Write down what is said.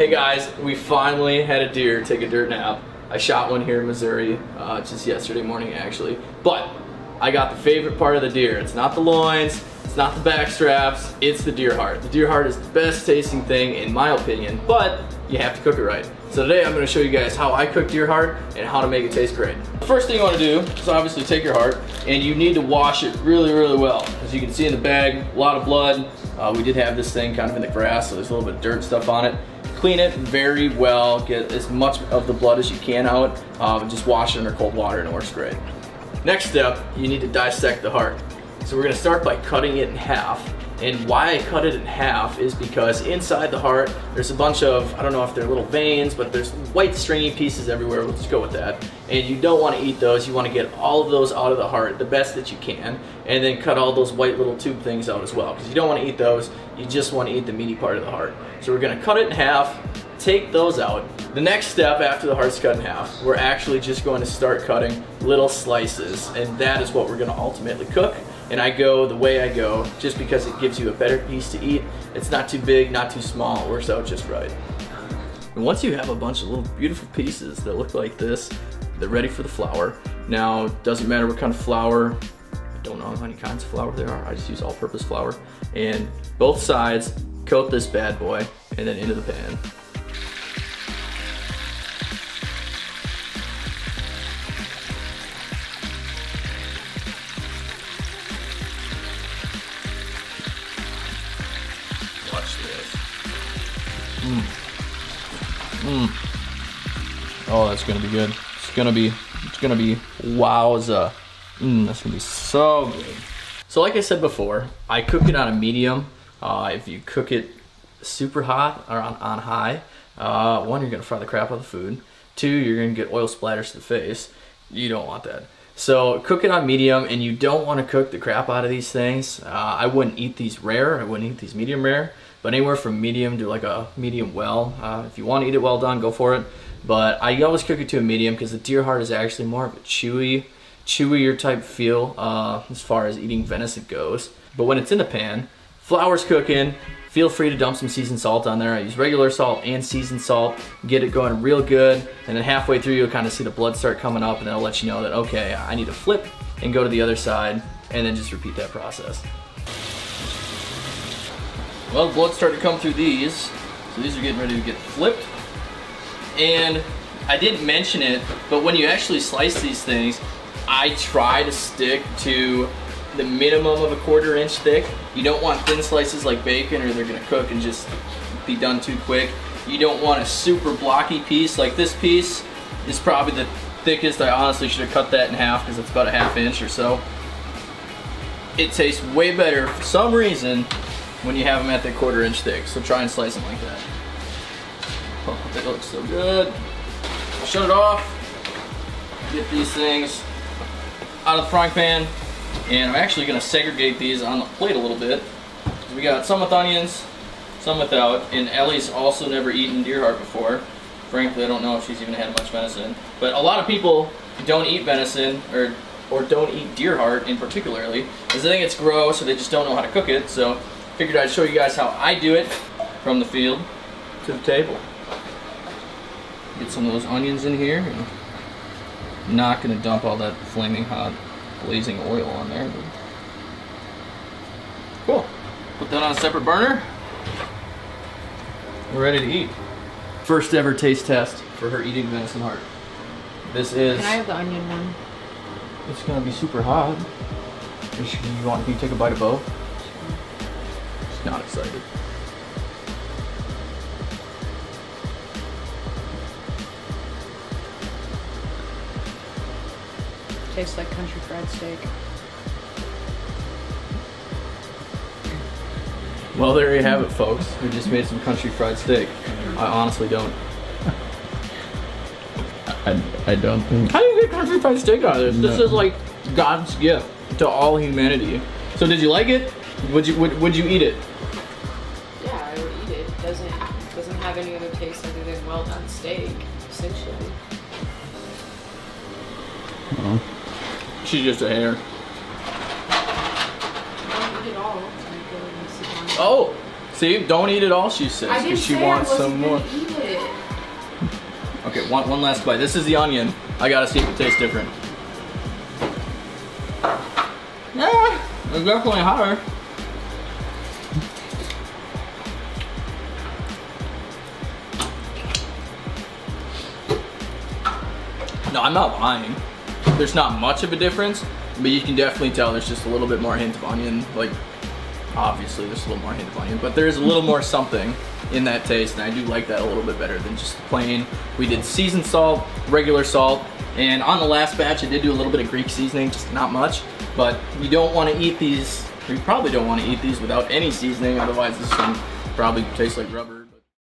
Hey guys, we finally had a deer take a dirt nap. I shot one here in Missouri just yesterday morning actually. But I got the favorite part of the deer. It's not the loins, it's not the back straps, it's the deer heart. The deer heart is the best tasting thing in my opinion, but you have to cook it right. So today I'm going to show you guys how I cook deer heart and how to make it taste great. The first thing you want to do is obviously take your heart and you need to wash it really well. As you can see in the bag, a lot of blood. We did have this thing kind of in the grass, so there's a little bit of dirt stuff on it. Clean it very well, get as much of the blood as you can out, and just wash it under cold water and it works great. Next step, you need to dissect the heart. So we're going to start by cutting it in half. And why I cut it in half is because inside the heart, there's a bunch of, I don't know if they're little veins, but there's white stringy pieces everywhere. We'll just go with that. And you don't want to eat those. You want to get all of those out of the heart the best that you can. And then cut all those white little tube things out as well. Because you don't want to eat those. You just want to eat the meaty part of the heart. So we're going to cut it in half, take those out. The next step after the heart's cut in half, we're actually just going to start cutting little slices. And that is what we're going to ultimately cook. And I go the way I go just because it gives you a better piece to eat. It's not too big, not too small, it works out just right. And once you have a bunch of little beautiful pieces that look like this, they're ready for the flour. Now, it doesn't matter what kind of flour, I don't know how many kinds of flour there are, I just use all-purpose flour. And both sides, coat this bad boy, and then into the pan. Watch this. Oh, that's gonna be good. It's gonna be wowza. That's gonna be so good. So like I said before, I cook it on a medium. If you cook it super hot or on high, one, you're gonna fry the crap out of the food. Two, you're gonna get oil splatters to the face. You don't want that. So cook it on medium, and you don't want to cook the crap out of these things. I wouldn't eat these rare, I wouldn't eat these medium rare, but anywhere from medium to like a medium well. If you want to eat it well done, go for it. But I always cook it to a medium because the deer heart is actually more of a chewier type feel as far as eating venison goes. But when it's in the pan, flour's cooking, feel free to dump some seasoned salt on there. I use regular salt and seasoned salt, get it going real good, and then halfway through you'll kind of see the blood start coming up, and that'll let you know that, okay, I need to flip and go to the other side, and then just repeat that process. Well, the blood started to come through these, so these are getting ready to get flipped. And I didn't mention it, but when you actually slice these things, I try to stick to the minimum of a 1/4 inch thick. You don't want thin slices like bacon, or they're gonna cook and just be done too quick. You don't want a super blocky piece. Like this piece is probably the thickest. I honestly should have cut that in half because it's about a 1/2 inch or so. It tastes way better for some reason when you have them at that 1/4 inch thick. So try and slice them like that. Oh, that looks so good. Shut it off. Get these things out of the frying pan. And I'm actually going to segregate these on the plate a little bit. We got some with onions, some without. And Ellie's also never eaten deer heart before. Frankly, I don't know if she's even had much venison. But a lot of people don't eat venison, or don't eat deer heart in particularly, because they think it's gross or they just don't know how to cook it. So figured I'd show you guys how I do it from the field to the table. Get some of those onions in here. I'm not going to dump all that flaming hot blazing oil on there. Cool. Put that on a separate burner. We're ready to eat. First ever taste test for her eating venison heart. This is... Can I have the onion one? It's going to be super hot. You want me to take a bite of both? She's not excited. Tastes like country fried steak. Well, there you have it, folks. We just made some country fried steak. I honestly don't. I don't think. How do you get country fried steak out of this? No. This is like God's gift to all humanity. So did you like it? Would you eat it? Yeah, I would eat it. It doesn't have any other taste other than well done steak, essentially. Oh. She's just a hair. I don't eat it all. Oh, See, don't eat it all, she says, because she wants some more. Eat it. Okay, one last bite. This is the onion. I gotta see if it tastes different. Yeah, it's definitely hotter. No, I'm not lying. There's not much of a difference, but you can definitely tell there's just a little bit more hint of onion. Like, obviously there's a little more hint of onion, but there's a little more something in that taste, and I do like that a little bit better than just plain. We did seasoned salt, regular salt, and on the last batch I did do a little bit of Greek seasoning, just not much, but you don't want to eat these, you probably don't want to eat these without any seasoning, otherwise this one probably tastes like rubber.